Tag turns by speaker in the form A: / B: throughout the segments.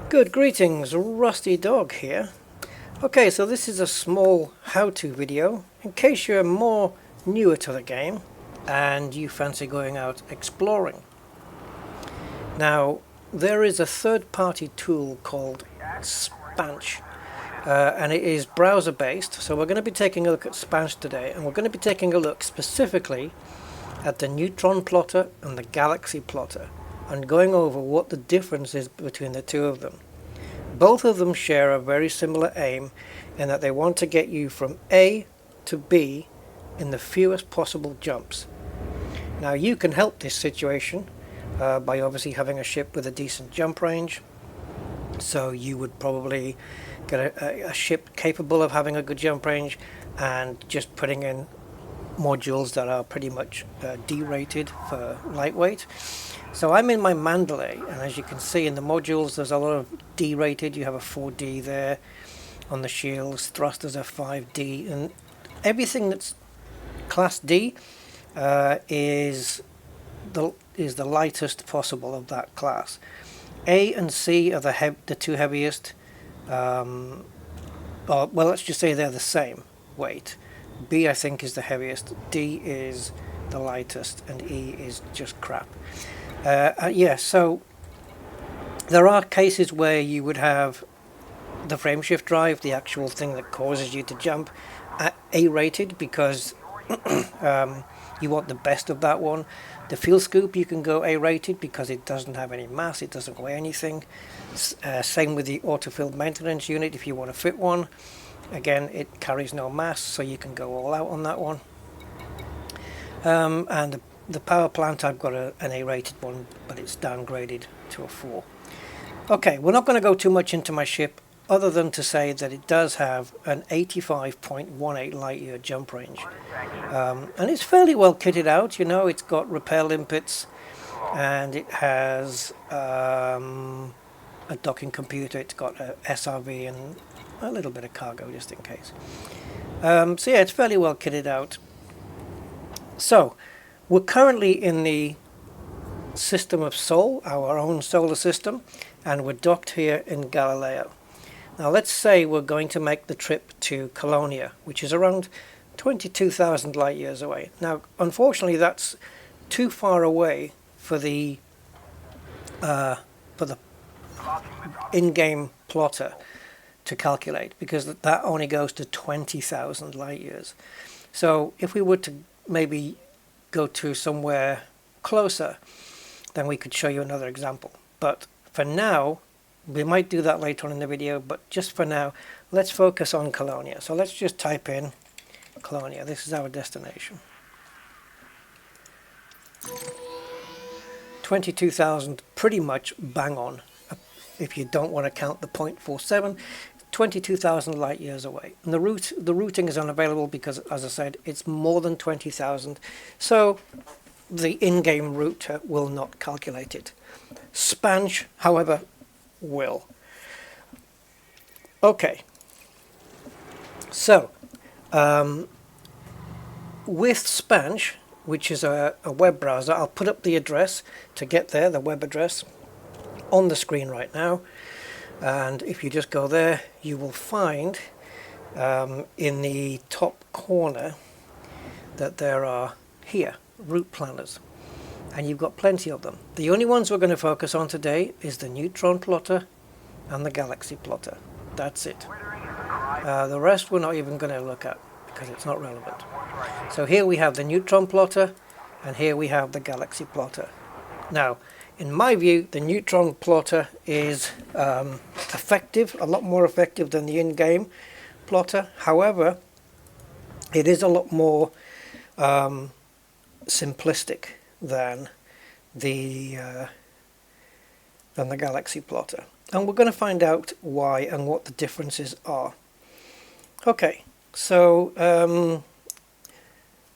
A: Good greetings, Rusty Dog here. Okay, so this is a small how-to video in case you're more newer to the game and you fancy going out exploring. Now, there is a third-party tool called Spansh, and it is browser-based, so we're going to be taking a look at Spansh today, and we're going to be taking a look specifically at the Neutron plotter and the Galaxy plotter, and going over what the difference is between the two of them. Both of them share a very similar aim in that they want to get you from A to B in the fewest possible jumps. Now you can help this situation by obviously having a ship with a decent jump range. So you would probably get a ship capable of having a good jump range and just putting in modules that are pretty much D-rated for lightweight. So I'm in my Mandalay, and as you can see in the modules there's a lot of D-rated. You have a 4D there on the shields, thrusters are 5D, and everything that's class D is the lightest possible of that class. A and C are the two heaviest, well, let's just say they're the same weight. B I think is the heaviest, D is the lightest, and E is just crap. So there are cases where you would have the frameshift drive, the actual thing that causes you to jump, at A-rated because you want the best of that one. The field scoop you can go A-rated because it doesn't have any mass, it doesn't weigh anything. Same with the auto-field maintenance unit if you want to fit one. Again, it carries no mass, so you can go all out on that one. And the power plant, I've got an A-rated one, but it's downgraded to a 4. Okay, we're not going to go too much into my ship, other than to say that it does have an 85.18 light year jump range. And it's fairly well kitted out, you know, it's got rappel limpets, and it has a docking computer, it's got a SRV and a little bit of cargo just in case. So yeah, it's fairly well kitted out. So, we're currently in the system of Sol, our own solar system, and we're docked here in Galileo. Now let's say we're going to make the trip to Colonia, which is around 22,000 light years away. Now, unfortunately, that's too far away for the in-game plotter to calculate, because that only goes to 20,000 light years. So if we were to maybe go to somewhere closer, then we could show you another example. But for now, we might do that later on in the video, but just for now, let's focus on Colonia. So let's just type in Colonia. This is our destination. 22,000, pretty much bang on. If you don't want to count the 0.47, 22,000 light years away. And the routing is unavailable because, as I said, it's more than 20,000. So the in-game router will not calculate it. Spansh, however, will. Okay. So, with Spansh, which is a web browser, I'll put up the address to get there, the web address, on the screen right now. And if you just go there, you will find in the top corner that there are here route planners, and you've got plenty of them. The only ones we're going to focus on today is the Neutron plotter and the Galaxy plotter. That's it. The rest we're not even going to look at because it's not relevant. So here we have the Neutron plotter, and here we have the Galaxy plotter. Now, in my view, the Neutron plotter is effective, a lot more effective than the in-game plotter. However, it is a lot more simplistic than the Galaxy plotter. And we're going to find out why and what the differences are. Okay, so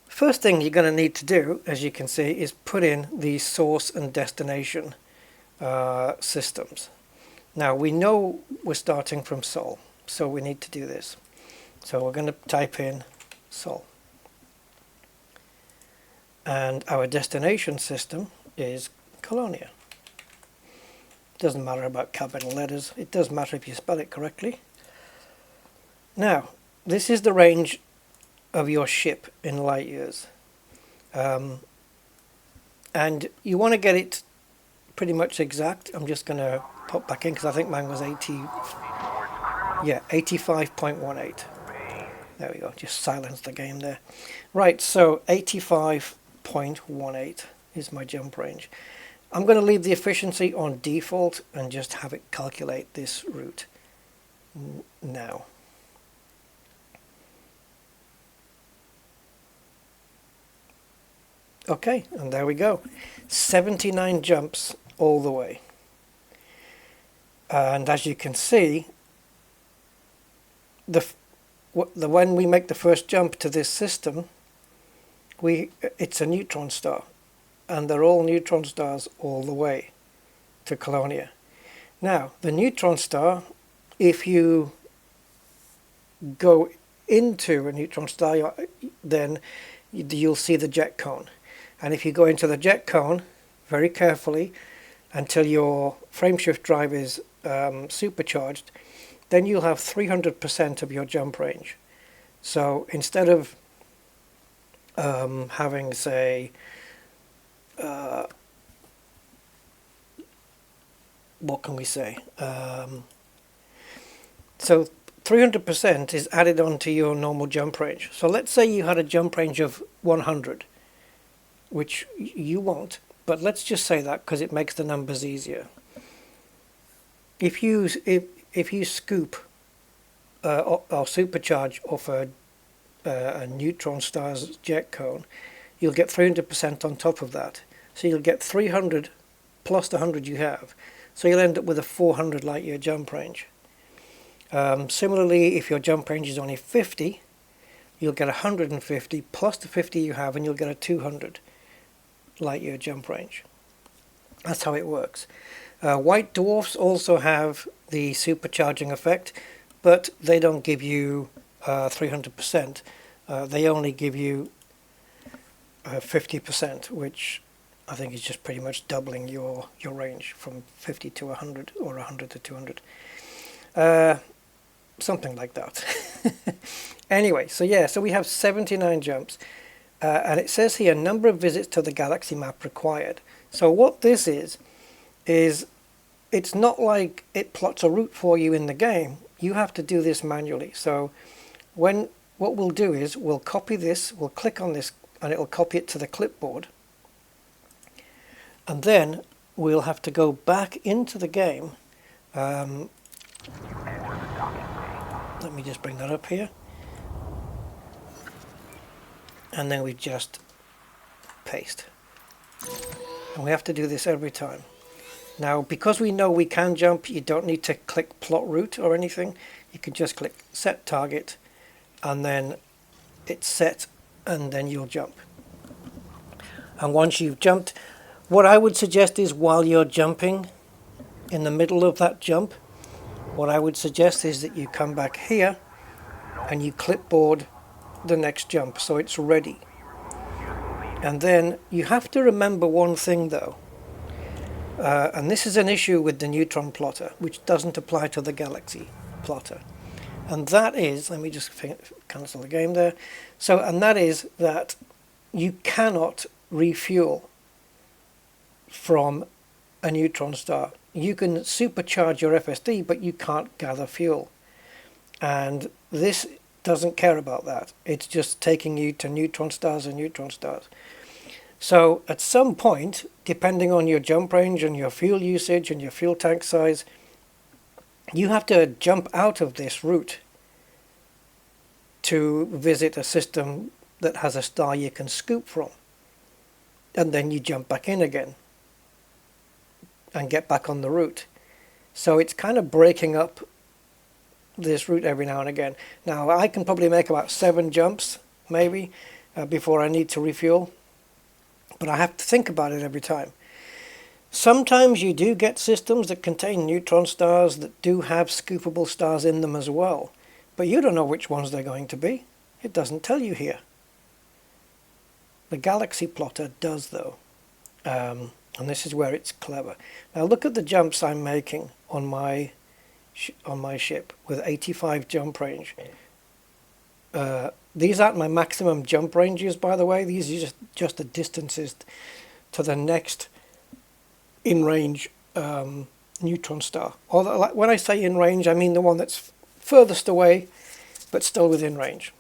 A: first thing you're going to need to do, as you can see, is put in the source and destination systems. Now we know we're starting from Sol, so we need to do this. So we're going to type in Sol. And our destination system is Colonia. Doesn't matter about capital letters, it does matter if you spell it correctly. Now, this is the range of your ship in light years. And you want to get it pretty much exact. I'm just going to pop back in because I think mine was 85.18. There we go, just silence the game there. Right, so 85.18 is my jump range. I'm going to leave the efficiency on default and just have it calculate this route now. Okay, and there we go. 79 jumps all the way. And as you can see, when we make the first jump to this system, it's a neutron star. And they're all neutron stars all the way to Colonia. Now, the neutron star, if you go into a neutron star, then you'll see the jet cone. And if you go into the jet cone very carefully until your frameshift drive is supercharged, then you'll have 300% of your jump range. So instead of having, say, what can we say? So 300% is added onto your normal jump range. So let's say you had a jump range of 100, which you won't, but let's just say that because it makes the numbers easier. If you scoop or supercharge off a neutron star's jet cone, you'll get 300% on top of that. So you'll get 300 plus the 100 you have. So you'll end up with a 400 light year jump range. Similarly, if your jump range is only 50, you'll get 150 plus the 50 you have, and you'll get a 200 light year jump range. That's how it works. White dwarfs also have the supercharging effect, but they don't give you 300%. They only give you 50%, which I think is just pretty much doubling your range from 50 to 100 or 100 to 200. Something like that. Anyway, so yeah, so we have 79 jumps. And it says here, number of visits to the galaxy map required. So what this is it's not like it plots a route for you in the game. You have to do this manually. So what we'll do is we'll copy this, we'll click on this, and it'll copy it to the clipboard. And then we'll have to go back into the game. Let me just bring that up here. And then we just paste. And we have to do this every time. Now, because we know we can jump, you don't need to click plot route or anything. You can just click set target, and then it's set, and then you'll jump. And once you've jumped, what I would suggest is while you're jumping, in the middle of that jump, what I would suggest is that you come back here and you clipboard the next jump so it's ready. And then you have to remember one thing though, and this is an issue with the neutron plotter, which doesn't apply to the galaxy plotter, and that is, let me just cancel the game there. So, and that is that you cannot refuel from a neutron star. You can supercharge your FSD, but you can't gather fuel, and this doesn't care about that. It's just taking you to neutron stars and neutron stars. So at some point, depending on your jump range and your fuel usage and your fuel tank size, you have to jump out of this route to visit a system that has a star you can scoop from. And then you jump back in again and get back on the route. So it's kind of breaking up this route every now and again. Now I can probably make about 7 jumps maybe before I need to refuel, but I have to think about it every time. Sometimes you do get systems that contain neutron stars that do have scoopable stars in them as well, but you don't know which ones they're going to be. It doesn't tell you here. The galaxy plotter does though. And this is where it's clever. Now look at the jumps I'm making on my ship with 85 jump range. These aren't my maximum jump ranges, by the way. These are just the distances to the next in-range neutron star. Although, like, when I say in-range, I mean the one that's furthest away, but still within range.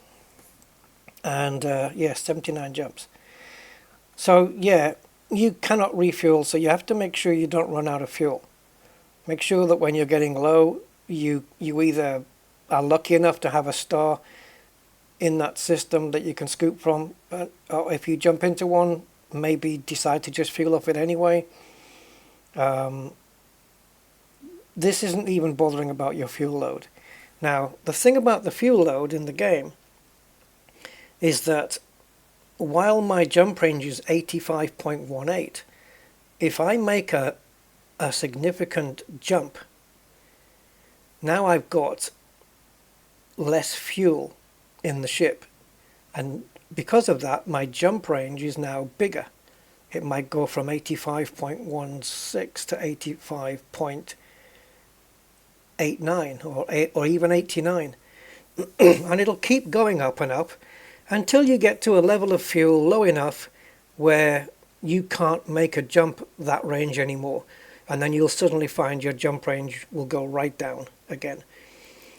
A: And yeah, 79 jumps. So yeah, you cannot refuel, so you have to make sure you don't run out of fuel. Make sure that when you're getting low, you either are lucky enough to have a star in that system that you can scoop from, or if you jump into one, maybe decide to just fuel off it anyway. This isn't even bothering about your fuel load. Now, the thing about the fuel load in the game is that while my jump range is 85.18, if I make a significant jump, now I've got less fuel in the ship, and because of that my jump range is now bigger. It might go from 85.16 to 85.89 or even 89 and it'll keep going up and up until you get to a level of fuel low enough where you can't make a jump that range anymore, and then you'll suddenly find your jump range will go right down again.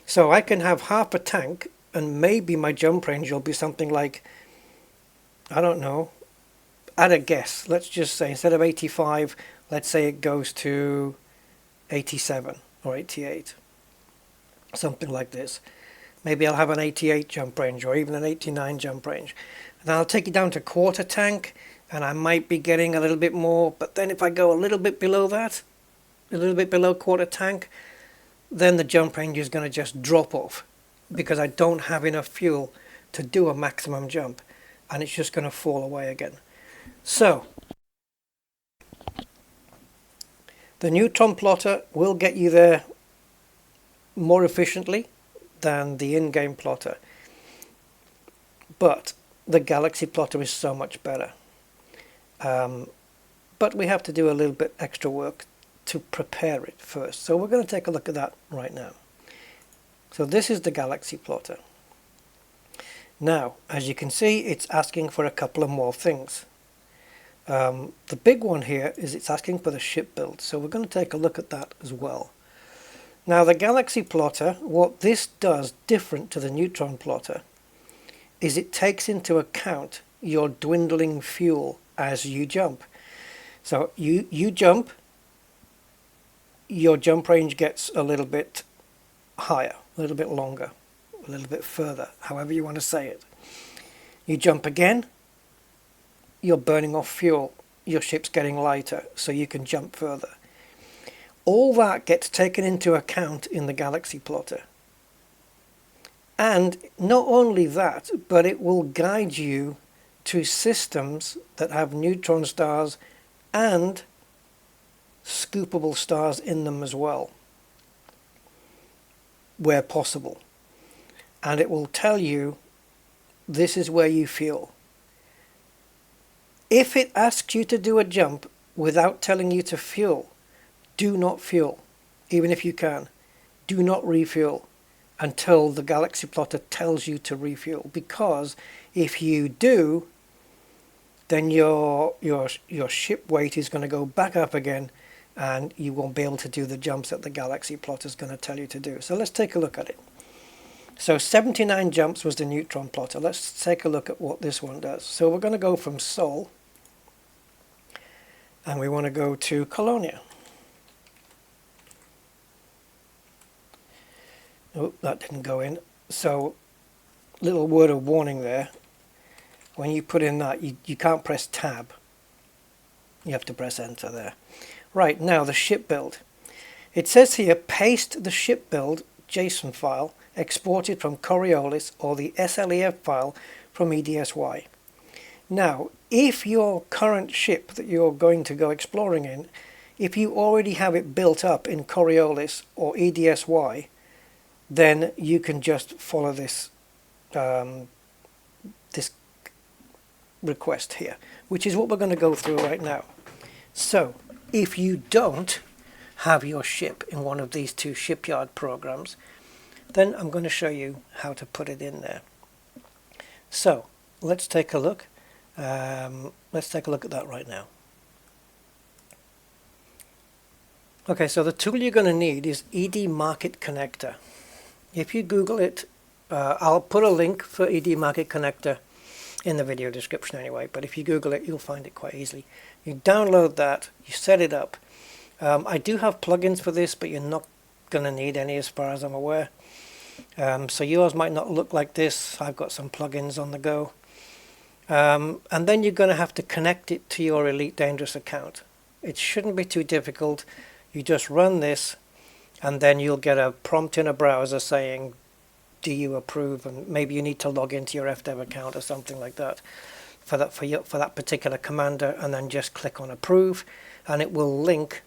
A: So I can have half a tank and maybe my jump range will be something like, I don't know, at a guess, let's just say instead of 85, let's say it goes to 87 or 88, something like this. Maybe I'll have an 88 jump range or even an 89 jump range. And then I'll take it down to quarter tank and I might be getting a little bit more, but then if I go a little bit below that, a little bit below quarter tank, then the jump range is going to just drop off because I don't have enough fuel to do a maximum jump, and it's just going to fall away again. So the Neutron plotter will get you there more efficiently than the in-game plotter, but the Galaxy plotter is so much better. But we have to do a little bit extra work to prepare it first, so we're going to take a look at that right now. So this is the Galaxy plotter. Now, as you can see, it's asking for a couple of more things. The big one here is it's asking for the ship build, so we're going to take a look at that as well. Now the Galaxy plotter, what this does different to the Neutron plotter is it takes into account your dwindling fuel as you jump. So you jump, your jump range gets a little bit higher, a little bit longer, a little bit further, however you want to say it. You jump again, you're burning off fuel, your ship's getting lighter, so you can jump further. All that gets taken into account in the Galaxy plotter. And not only that, but it will guide you to systems that have neutron stars and scoopable stars in them as well, where possible. And it will tell you this is where you fuel. If it asks you to do a jump without telling you to fuel, do not fuel, even if you can. Do not refuel until the Galaxy plotter tells you to refuel, because if you do, then your ship weight is going to go back up again and you won't be able to do the jumps that the Galaxy plotter is going to tell you to do. So let's take a look at it. So 79 jumps was the Neutron plotter. Let's take a look at what this one does. So we're going to go from Sol and we want to go to Colonia. Oh, that didn't go in. So, little word of warning there. When you put in that, you can't press tab. You have to press enter there. Right, now the ship build. It says here, paste the ship build JSON file exported from Coriolis or the SLEF file from EDSY. Now, if your current ship that you're going to go exploring in, if you already have it built up in Coriolis or EDSY, then you can just follow this this request here, which is what we're going to go through right now. So if you don't have your ship in one of these two shipyard programs, then I'm going to show you how to put it in there. So let's take a look. Let's take a look at that right now. Okay, so the tool you're going to need is ED Market Connector. If you Google it, I'll put a link for ED Market Connector in the video description anyway, but if you Google it, you'll find it quite easily. You download that, you set it up. I do have plugins for this, but you're not going to need any as far as I'm aware. So yours might not look like this. I've got some plugins on the go. And then you're going to have to connect it to your Elite Dangerous account. It shouldn't be too difficult. You just run this, and then you'll get a prompt in a browser saying, do you approve? And maybe you need to log into your FDev account or something like that for that particular commander, and then just click on approve, and it will link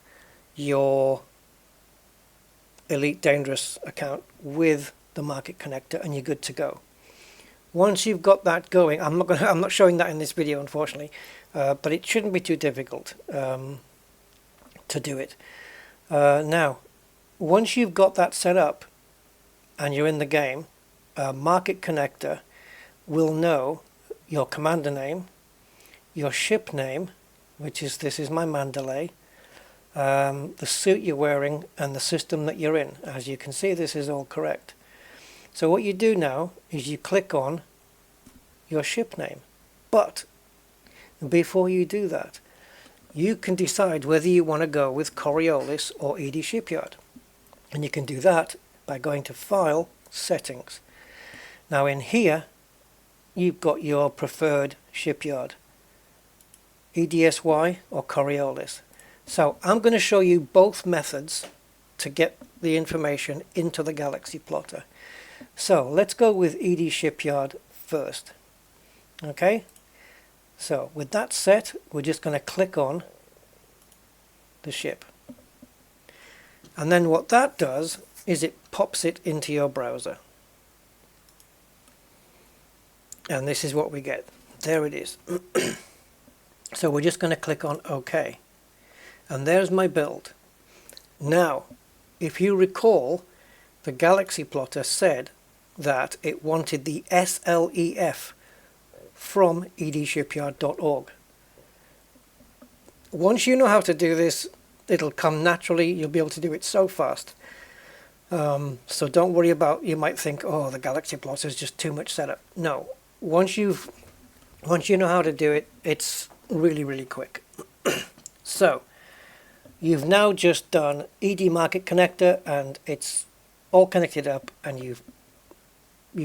A: your Elite Dangerous account with the Market Connector, and you're good to go. Once you've got that going, I'm not showing that in this video, unfortunately, but it shouldn't be too difficult to do it. Now, once you've got that set up and you're in the game, Market Connector will know your commander name, your ship name, which is, this is my Mandalay, the suit you're wearing, and the system that you're in. As you can see, this is all correct. So what you do now is you click on your ship name. But before you do that, you can decide whether you want to go with Coriolis or ED Shipyard. And you can do that by going to File, Settings. Now in here, you've got your preferred shipyard, EDSY or Coriolis. So I'm going to show you both methods to get the information into the Galaxy plotter. So let's go with ED Shipyard first. Okay, so with that set, we're just going to click on the ship. And then what that does is it pops it into your browser. And this is what we get. There it is. So we're just going to click on OK. And there's my build. Now, if you recall, the Galaxy plotter said that it wanted the SLEF from edshipyard.org. Once you know how to do this, it'll come naturally. You'll be able to do it so fast. So don't worry about, you might think, oh, the Galaxy plotter is just too much setup. No, once you know how to do it, it's really, really quick. So you've now just done ED Market Connector, and it's all connected up, and you've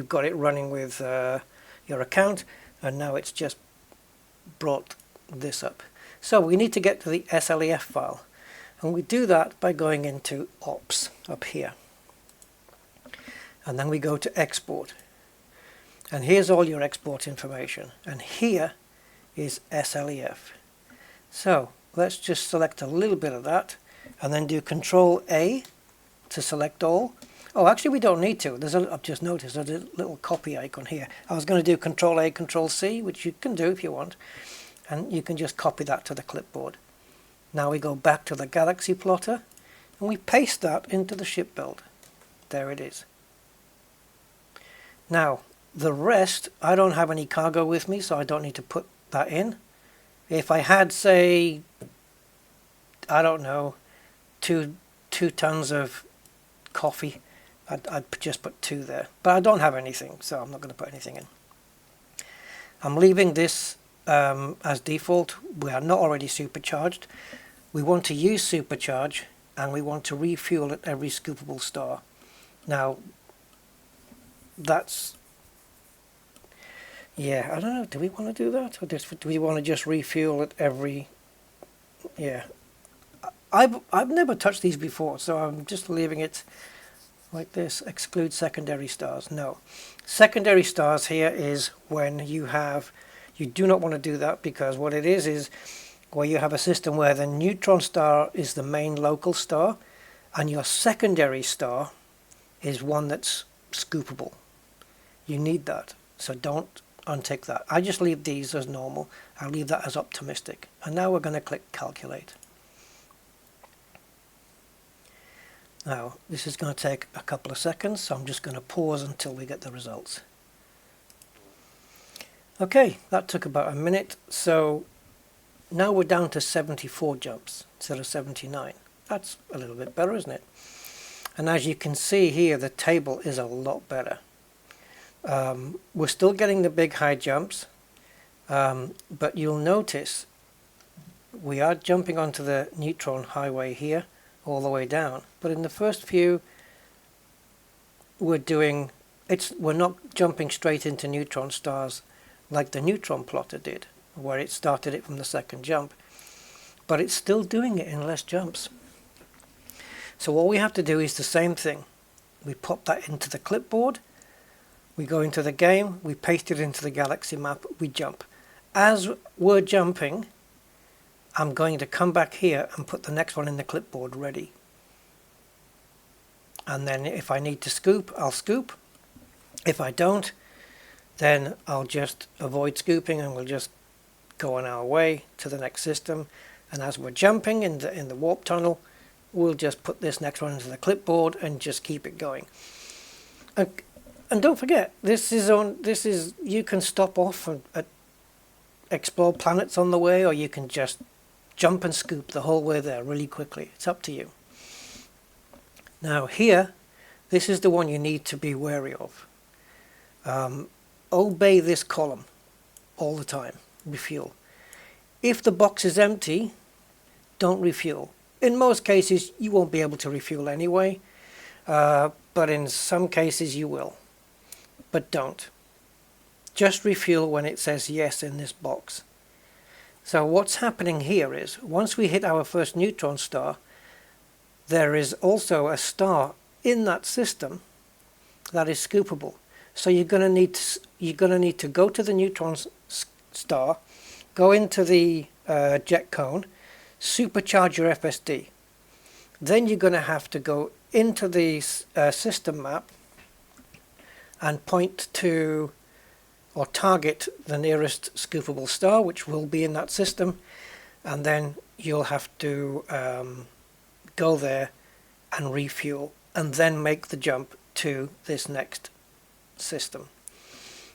A: got it running with your account, and now it's just brought this up. So we need to get to the SLEF file, and we do that by going into Ops up here, and then we go to Export, and here's all your export information, and here is SLEF. So let's just select a little bit of that, and then do Control A to select all. Oh, actually we don't need to. I've just noticed there's a little copy icon here. I was going to do Control A, Control C, which you can do if you want, and you can just copy that to the clipboard. Now we go back to the Galaxy plotter, and we paste that into the ship build. There it is. Now, the rest, I don't have any cargo with me, so I don't need to put that in. If I had, say, I don't know, two tons of coffee, I'd just put 2 there. But I don't have anything, so I'm not going to put anything in. I'm leaving this as default. We are not already supercharged. We want to use supercharge, and we want to refuel at every scoopable star. Now, that's... yeah, I don't know, do we want to do that? Or do we want to just refuel at every... yeah. I've never touched these before, so I'm just leaving it like this. Exclude secondary stars. No. Secondary stars here is when you do not want to do that, because what it is where you have a system where the neutron star is the main local star, and your secondary star is one that's scoopable. You need that. So don't untick that. I just leave these as normal. I leave that as optimistic. And now we're going to click calculate. Now this is going to take a couple of seconds, so I'm just going to pause until we get the results. Okay, that took about a minute, so now we're down to 74 jumps instead of 79. That's a little bit better, isn't it? And as you can see here, the table is a lot better. We're still getting the big high jumps, but you'll notice we are jumping onto the Neutron highway here all the way down, but in the first few we're not jumping straight into neutron stars like the Neutron plotter did, where it started it from the second jump, but it's still doing it in less jumps. So what we have to do is the same thing. We pop that into the clipboard, we go into the game, we paste it into the galaxy map, we jump. As we're jumping, I'm going to come back here and put the next one in the clipboard ready. And then if I need to scoop, I'll scoop. If I don't, then I'll just avoid scooping and we'll just go on our way to the next system. And as we're jumping in the warp tunnel, we'll just put this next one into the clipboard and just keep it going. And don't forget, you can stop off and explore planets on the way, or you can just jump and scoop the whole way there really quickly. It's up to you. Now here, this is the one you need to be wary of. Obey this column all the time. Refuel. If the box is empty, don't refuel. In most cases you won't be able to refuel anyway, but in some cases you will. But don't. Just refuel when it says yes in this box. So what's happening here is, once we hit our first neutron star, there is also a star in that system that is scoopable. So you're going to need to go to the neutron star, go into the jet cone, supercharge your FSD. Then you're going to have to go into the system map and point to or target the nearest scoopable star, which will be in that system, and then you'll have to go there and refuel and then make the jump to this next system.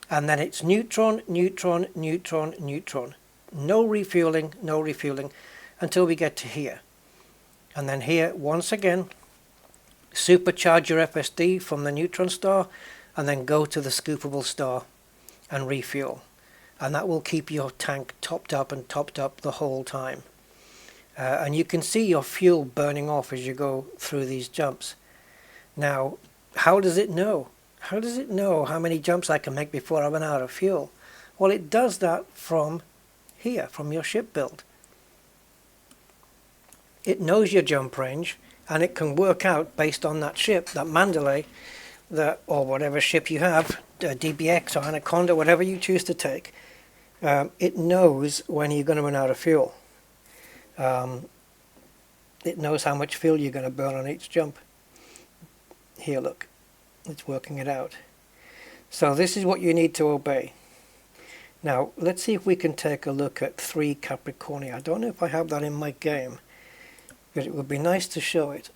A: And then it's neutron, neutron, neutron, neutron. No refueling until we get to here. And then here, once again, supercharge your FSD from the neutron star and then go to the scoopable star and refuel. And that will keep your tank topped up the whole time. And you can see your fuel burning off as you go through these jumps. Now, how does it know? How does it know how many jumps I can make before I run out of fuel? Well, it does that from here, from your ship build. It knows your jump range, and it can work out based on that ship, that Mandalay, or whatever ship you have, DBX or Anaconda, whatever you choose to take. It knows when you're going to run out of fuel. It knows how much fuel you're going to burn on each jump. Here, look, it's working it out. So this is what you need to obey. Now, let's see if we can take a look at 3 Capricorni. I don't know if I have that in my game, but it would be nice to show it.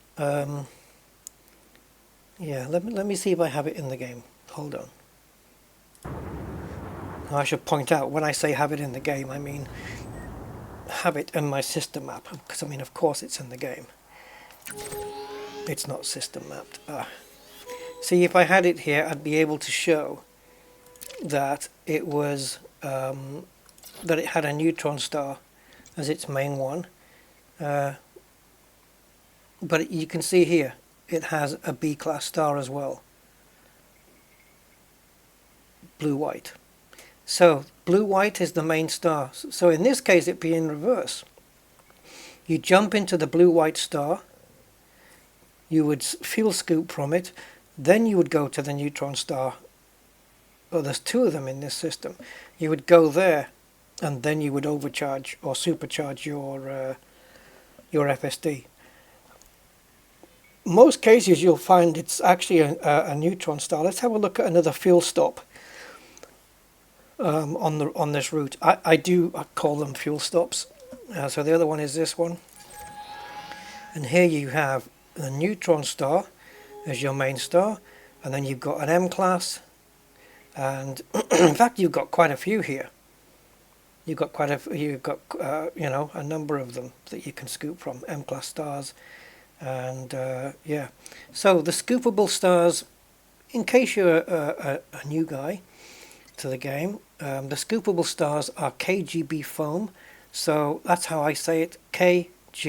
A: Yeah, let me see if I have it in the game. Hold on. Now, I should point out, when I say have it in the game, I mean have it in my system map, because I mean, of course it's in the game. It's not system mapped. See, if I had it here, I'd be able to show that it was that it had a neutron star as its main one, but you can see here it has a B-class star as well, blue-white. So blue-white is the main star. So in this case it'd be in reverse. You jump into the blue-white star, you would fuel scoop from it, then you would go to the neutron star. Well, there's 2 of them in this system. You would go there, and then you would overcharge or supercharge your FSD. Most cases you'll find it's actually a neutron star. Let's have a look at another fuel stop. on this route. I call them fuel stops. So the other one is this one, and here you have the Neutron star as your main star, and then you've got an M class, and in fact you've got quite a few here. You've got you know, a number of them that you can scoop from, M class stars, and yeah. So the scoopable stars, in case you're a new guy to the game, the scoopable stars are KGB foam. So that's how I say it, KGBFOA,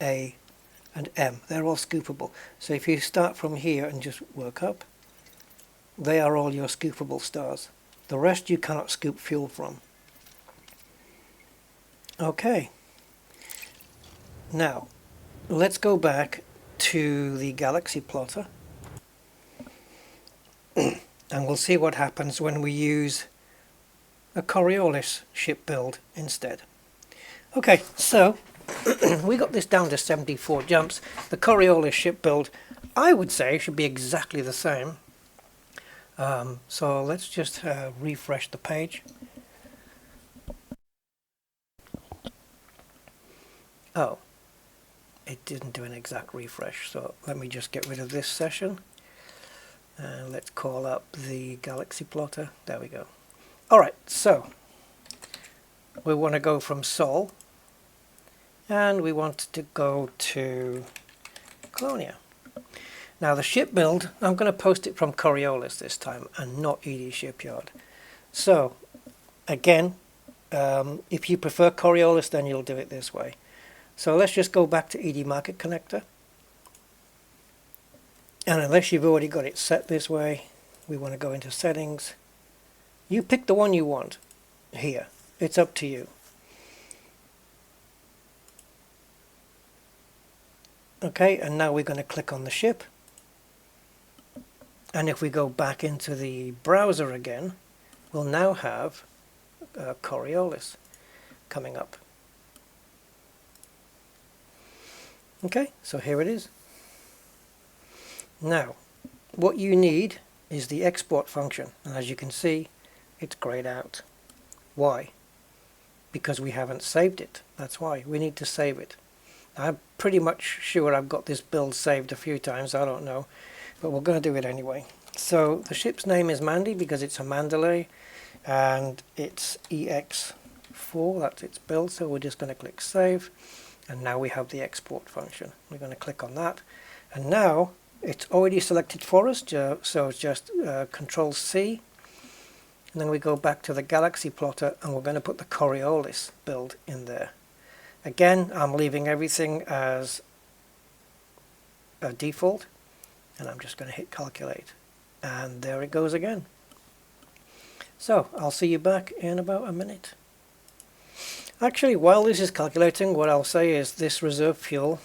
A: and M. They're all scoopable. So if you start from here and just work up, they are all your scoopable stars. The rest you cannot scoop fuel from. Okay. Now, let's go back to the Galaxy plotter. And we'll see what happens when we use a Coriolis ship build instead. Okay, so we got this down to 74 jumps. The Coriolis ship build, I would say, should be exactly the same. So let's just refresh the page. Oh, it didn't do an exact refresh, so let me just get rid of this session. And let's call up the Galaxy plotter. There we go. Alright, so we want to go from Sol, and we want to go to Colonia. Now the ship build, I'm going to post it from Coriolis this time and not ED Shipyard. So again, if you prefer Coriolis, then you'll do it this way. So let's just go back to ED Market Connector. And unless you've already got it set this way, we want to go into settings. You pick the one you want here. It's up to you. Okay, and now we're going to click on the ship. And if we go back into the browser again, we'll now have Coriolis coming up. Okay, so here it is. Now, what you need is the export function, and as you can see, it's grayed out. Why? Because we haven't saved it. That's why. We need to save it. I'm pretty much sure I've got this build saved a few times, I don't know, but we're going to do it anyway. So the ship's name is Mandy because it's a Mandalay, and it's EX4, that's its build, so we're just going to click save, and now we have the export function. We're going to click on that, and now it's already selected for us, so it's just Control C, and then we go back to the Galaxy plotter, and we're going to put the Coriolis build in there. Again, I'm leaving everything as a default, and I'm just going to hit calculate, and there it goes again. So I'll see you back in about a minute. Actually, while this is calculating, what I'll say is this reserve fuel,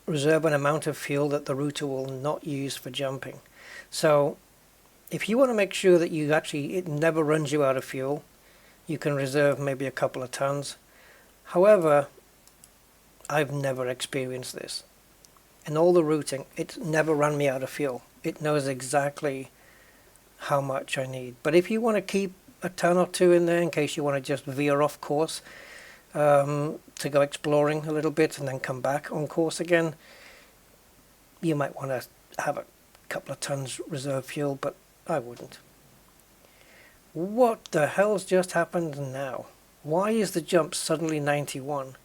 A: reserve an amount of fuel that the router will not use for jumping. So if you want to make sure that it never runs you out of fuel, you can reserve maybe a couple of tons. However, I've never experienced this. In all the routing, it's never run me out of fuel. It knows exactly how much I need. But if you want to keep a ton or two in there in case you want to just veer off course to go exploring a little bit and then come back on course again, you might want to have a couple of tons reserve fuel, but I wouldn't. What the hell's just happened now? Why is the jump suddenly 91?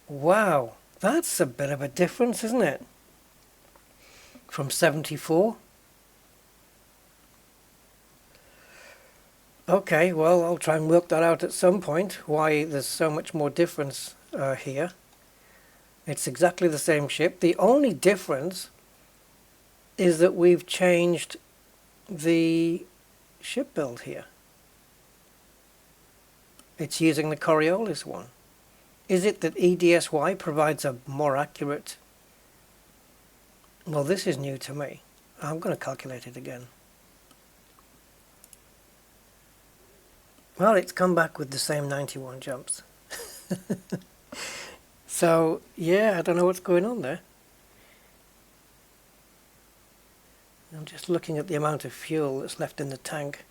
A: Wow, that's a bit of a difference, isn't it? From 74? Okay, well, I'll try and work that out at some point, why there's so much more difference here. It's exactly the same ship. The only difference is that we've changed the ship build here. It's using the Coriolis one. Is it that EDSY provides a more accurate... Well, this is new to me. I'm going to calculate it again. Well, it's come back with the same 91 jumps. So yeah, I don't know what's going on there. I'm just looking at the amount of fuel that's left in the tank.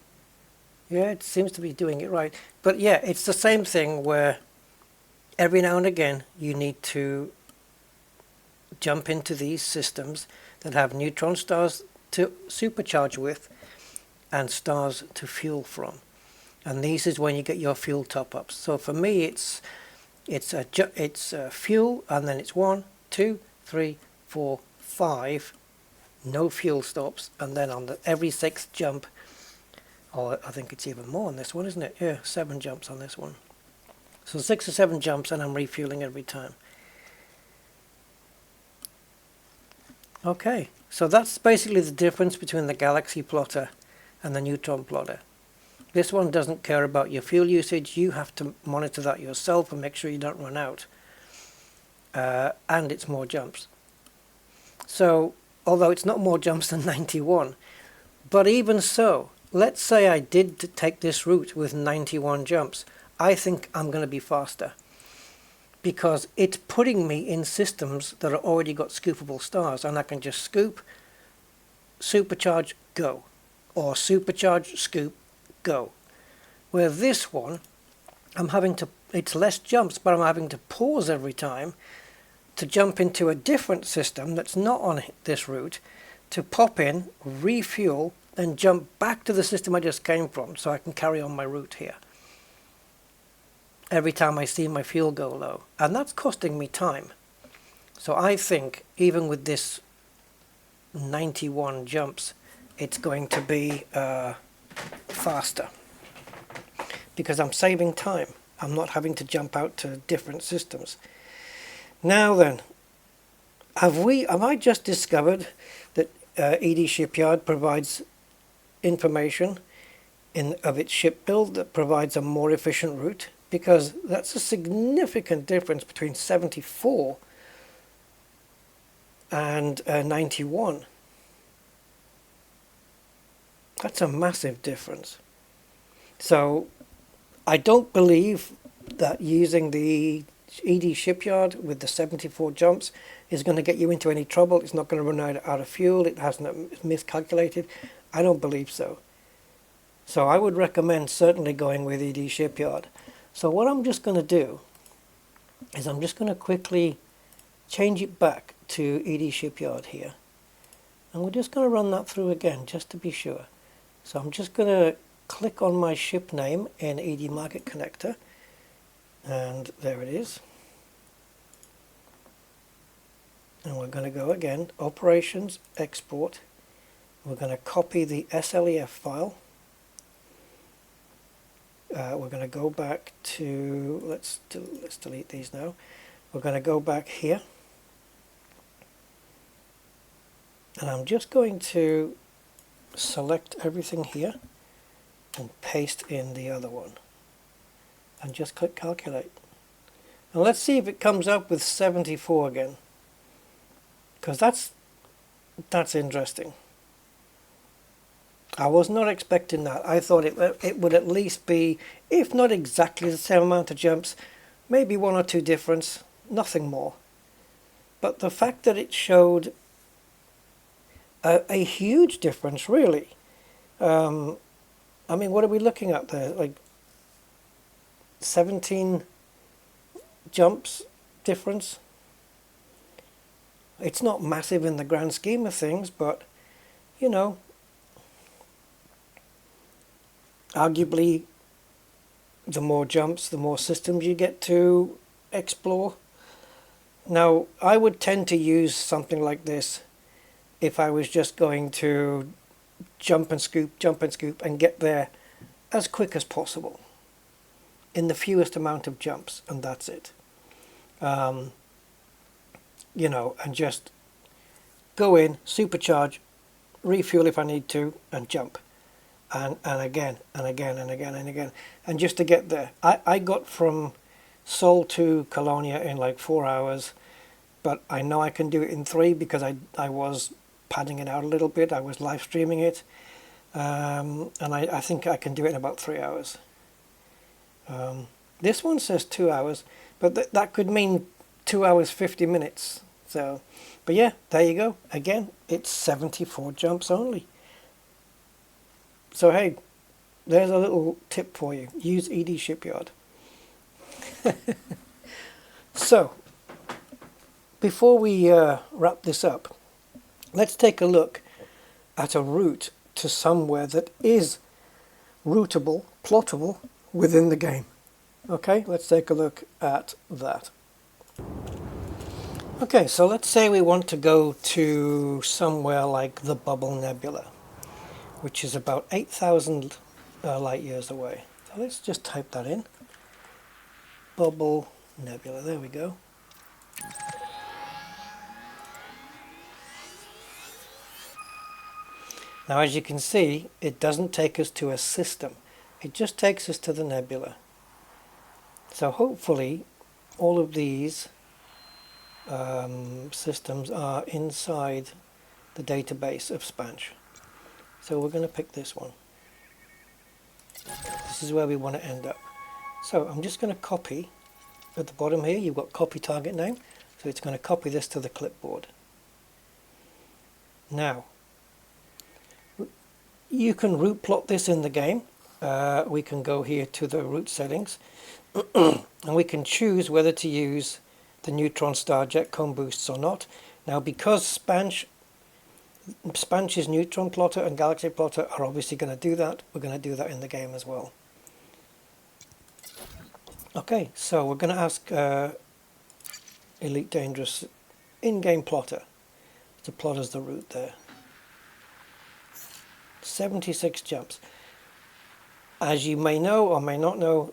A: Yeah, it seems to be doing it right. But yeah, it's the same thing where every now and again you need to jump into these systems that have neutron stars to supercharge with and stars to fuel from. And these is when you get your fuel top-ups. So for me it's fuel, and then it's 1, 2, 3, 4, 5, no fuel stops, and then on every 6th jump, or I think it's even more on this one, isn't it? Yeah, 7 jumps on this one. So 6 or 7 jumps, and I'm refueling every time. Okay, so that's basically the difference between the Galaxy plotter and the Neutron plotter. This one doesn't care about your fuel usage. You have to monitor that yourself and make sure you don't run out. And it's more jumps. So, although it's not more jumps than 91, but even so, let's say I did take this route with 91 jumps. I think I'm going to be faster, because it's putting me in systems that are already got scoopable stars, and I can just scoop, supercharge, go, or supercharge, scoop, go. Where this one, it's less jumps, but I'm having to pause every time to jump into a different system that's not on this route, to pop in, refuel, then jump back to the system I just came from so I can carry on my route here every time I see my fuel go low. And that's costing me time. So I think even with this 91 jumps, it's going to be faster, because I'm saving time. I'm not having to jump out to different systems. Now then, have I just discovered that ED Shipyard provides information of its ship build that provides a more efficient route? Because that's a significant difference between 74 and 91. That's a massive difference. So I don't believe that using the ED Shipyard with the 74 jumps is going to get you into any trouble. It's not going to run out of fuel. It hasn't miscalculated. I don't believe so. So I would recommend certainly going with ED Shipyard. So what I'm just going to do is I'm just going to quickly change it back to ED Shipyard here. And we're just going to run that through again just to be sure. So I'm just going to click on my ship name in ED Market Connector. And there it is. And we're going to go again, Operations, Export. We're going to copy the SLEF file. We're going to go back to, let's delete these now. We're going to go back here. And I'm just going to select everything here and paste in the other one. And just click calculate. And let's see if it comes up with 74 again. Because that's interesting. I was not expecting that. I thought it would at least be, if not exactly the same amount of jumps, maybe 1 or 2 difference, nothing more. But the fact that it showed a huge difference, really. I mean, what are we looking at there? Like 17 jumps difference. It's not massive in the grand scheme of things, but, you know, arguably, the more jumps, the more systems you get to explore. Now, I would tend to use something like this if I was just going to jump and scoop, and get there as quick as possible in the fewest amount of jumps, and that's it. You know, and just go in, supercharge, refuel if I need to, and jump. And again, and again, and again, and again. And just to get there. I got from Seoul to Colonia in like 4 hours, but I know I can do it in 3 because I was padding it out a little bit. I was live streaming it. And I think I can do it in about 3 hours. This one says 2 hours, but that could mean 2 hours 50 minutes. So, but yeah, there you go. Again, it's 74 jumps only. So hey, there's a little tip for you. Use ED Shipyard. So, before we wrap this up, let's take a look at a route to somewhere that is routable, plottable within the game. Okay, let's take a look at that. Okay, so let's say we want to go to somewhere like the Bubble Nebula, which is about 8,000 light years away. So let's just type that in. Bubble Nebula, there we go. Now as you can see, it doesn't take us to a system. It just takes us to the nebula. So hopefully all of these systems are inside the database of Spansh. So we're going to pick this one. This is where we want to end up. So I'm just going to copy at the bottom here. You've got copy target name. So it's going to copy this to the clipboard. Now, you can route plot this in the game. We can go here to the route settings and we can choose whether to use the Neutron Starjet cone boosts or not. Now because Spansh's Neutron plotter and Galaxy plotter are obviously going to do that, we're going to do that in the game as well. Okay, so we're going to ask Elite Dangerous in-game plotter to plot us the route there. 76 jumps. As you may know or may not know,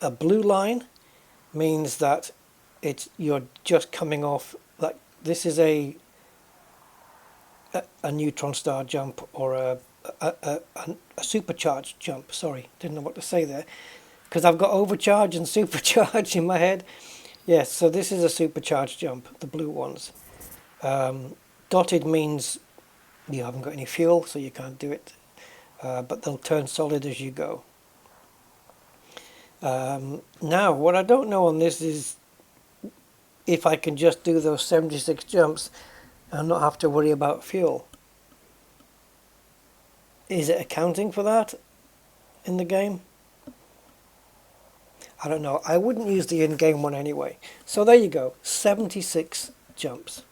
A: a blue line means that you're just coming off, like this is a neutron star jump or a supercharged jump. Sorry, didn't know what to say there because I've got overcharge and supercharge in my head. Yes, so this is a supercharged jump, the blue ones. Dotted means you haven't got any fuel, so you can't do it, but they'll turn solid as you go. Now, what I don't know on this is if I can just do those 76 jumps and not have to worry about fuel. Is it accounting for that in the game? I don't know. I wouldn't use the in-game one anyway. So there you go, 76 jumps.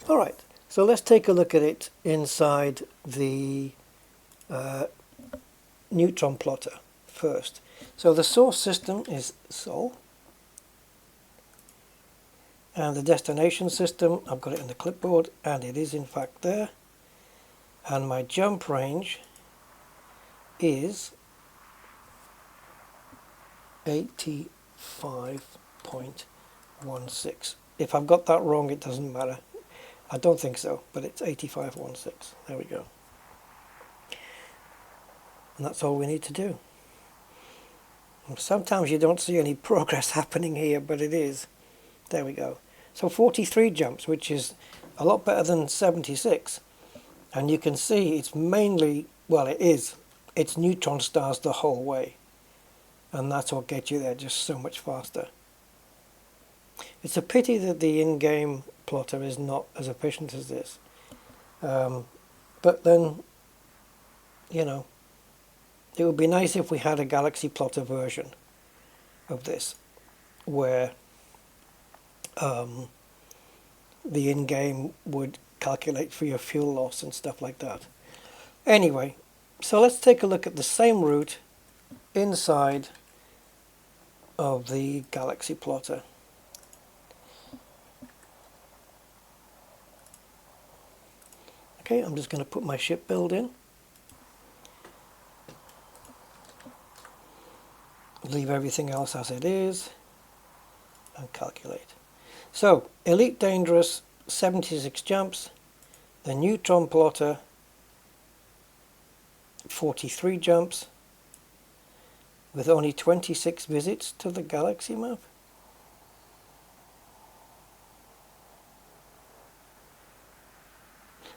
A: Alright, so let's take a look at it inside the Neutron plotter first. So the source system is Sol. And the destination system, I've got it in the clipboard, and it is in fact there. And my jump range is 85.16. If I've got that wrong, it doesn't matter. I don't think so, but it's 85.16. There we go. And that's all we need to do. Sometimes you don't see any progress happening here, but it is. There we go. So 43 jumps, which is a lot better than 76. And you can see it's mainly, well it is, it's neutron stars the whole way. And that's what gets you there just so much faster. It's a pity that the in-game plotter is not as efficient as this. But then, you know, it would be nice if we had a Galaxy plotter version of this, where the in-game would calculate for your fuel loss and stuff like that. Anyway, so let's take a look at the same route inside of the Galaxy plotter. Okay, I'm just going to put my ship build in. Leave everything else as it is and calculate. So, Elite Dangerous, 76 jumps. The Neutron plotter, 43 jumps. With only 26 visits to the Galaxy map.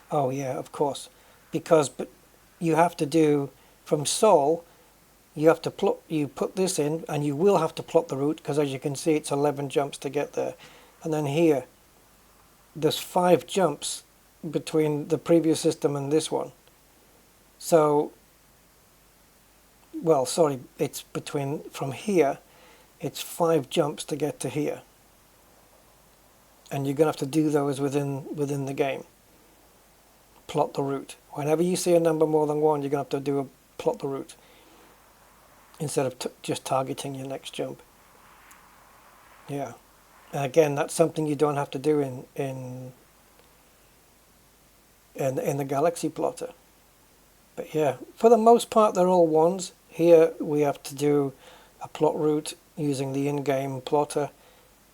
A: Oh yeah, of course. Because you have to do, from Sol, you have to plot, you put this in, and you will have to plot the route, because as you can see it's 11 jumps to get there. and then here there's 5 jumps between the previous system and this one. So, well, sorry, it's between, from here, it's 5 jumps to get to here. And you're going to have to do those within the game. Plot the route. Whenever you see a number more than 1, you're going to have to plot the route, instead of just targeting your next jump. Yeah. And again, that's something you don't have to do in the Galaxy plotter. But yeah, for the most part they're all 1s. Here we have to do a plot route using the in-game plotter.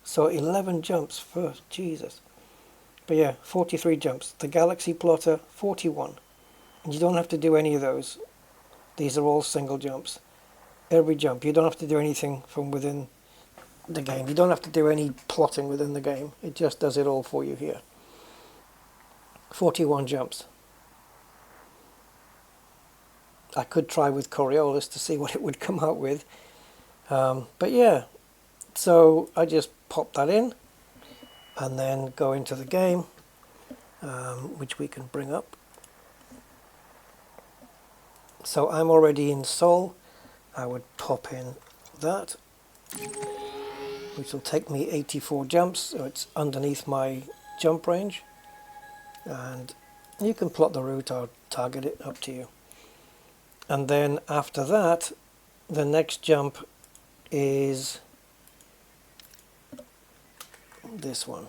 A: So 11 jumps first, Jesus. But yeah, 43 jumps. The Galaxy plotter, 41. And you don't have to do any of those. These are all single jumps. Every jump. You don't have to do anything from within the game. You don't have to do any plotting within the game. It just does it all for you here. 41 jumps. I could try with Coriolis to see what it would come out with. But yeah, so I just pop that in and then go into the game, which we can bring up. So I'm already in Sol. I would pop in that, which will take me 84 jumps, so it's underneath my jump range. And you can plot the route or target it, up to you. And then after that, the next jump is this one.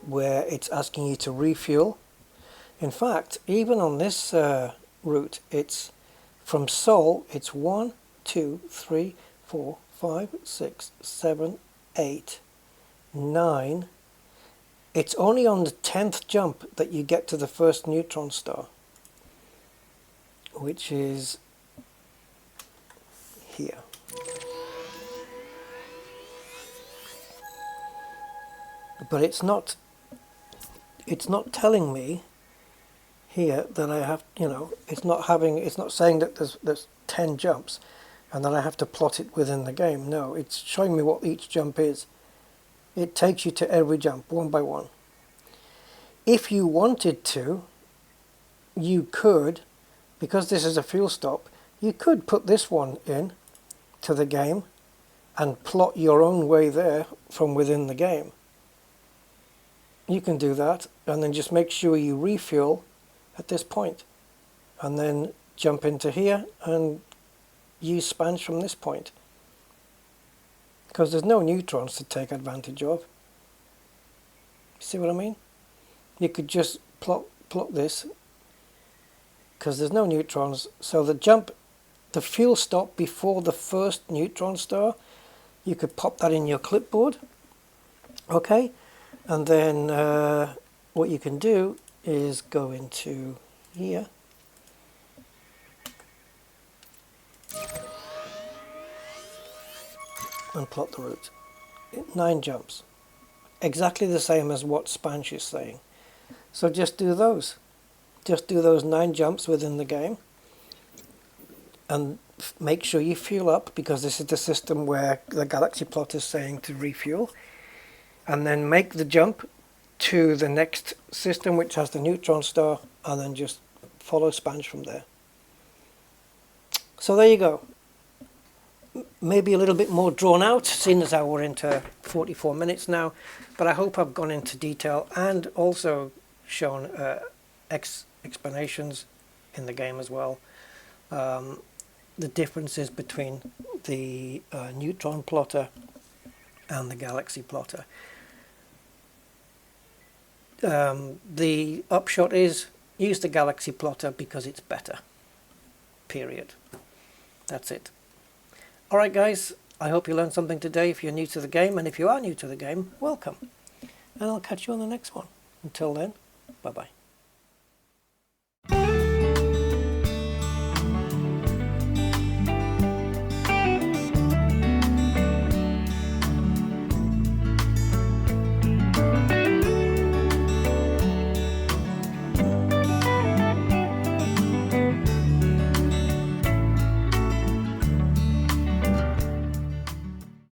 A: Where it's asking you to refuel. In fact, even on this route, it's from Sol, it's 1, 2, 3, 4, 5, 6, 7, 8, 9. It's only on the 10th jump that you get to the first neutron star, which is here. But it's not telling me here that I have, it's not saying that there's 10 jumps and that I have to plot it within the game. No, it's showing me what each jump is. It takes you to every jump, one by one. If you wanted to, you could, because this is a fuel stop, you could put this one in to the game and plot your own way there from within the game. You can do that, and then just make sure you refuel at this point, and then jump into here and use Spansh from this point. Because there's no neutrons to take advantage of. See what I mean? You could just plot this, because there's no neutrons. So the fuel stop before the first neutron star, you could pop that in your clipboard. Okay, and then what you can do is go into here. And plot the route. 9 jumps. Exactly the same as what Spansh is saying. So just do those. Just do those 9 jumps within the game. And make sure you fuel up, because this is the system where the Galaxy plot is saying to refuel. And then make the jump to the next system, which has the neutron star, and then just follow Spansh from there. So there you go. Maybe a little bit more drawn out, seeing as how we're into 44 minutes now, but I hope I've gone into detail and also shown explanations in the game as well. The differences between the neutron plotter and the Galaxy plotter. The upshot is use the Galaxy plotter because it's better. Period. That's it. Alright guys, I hope you learned something today if you're new to the game, and if you are new to the game, welcome. And I'll catch you on the next one. Until then, bye bye.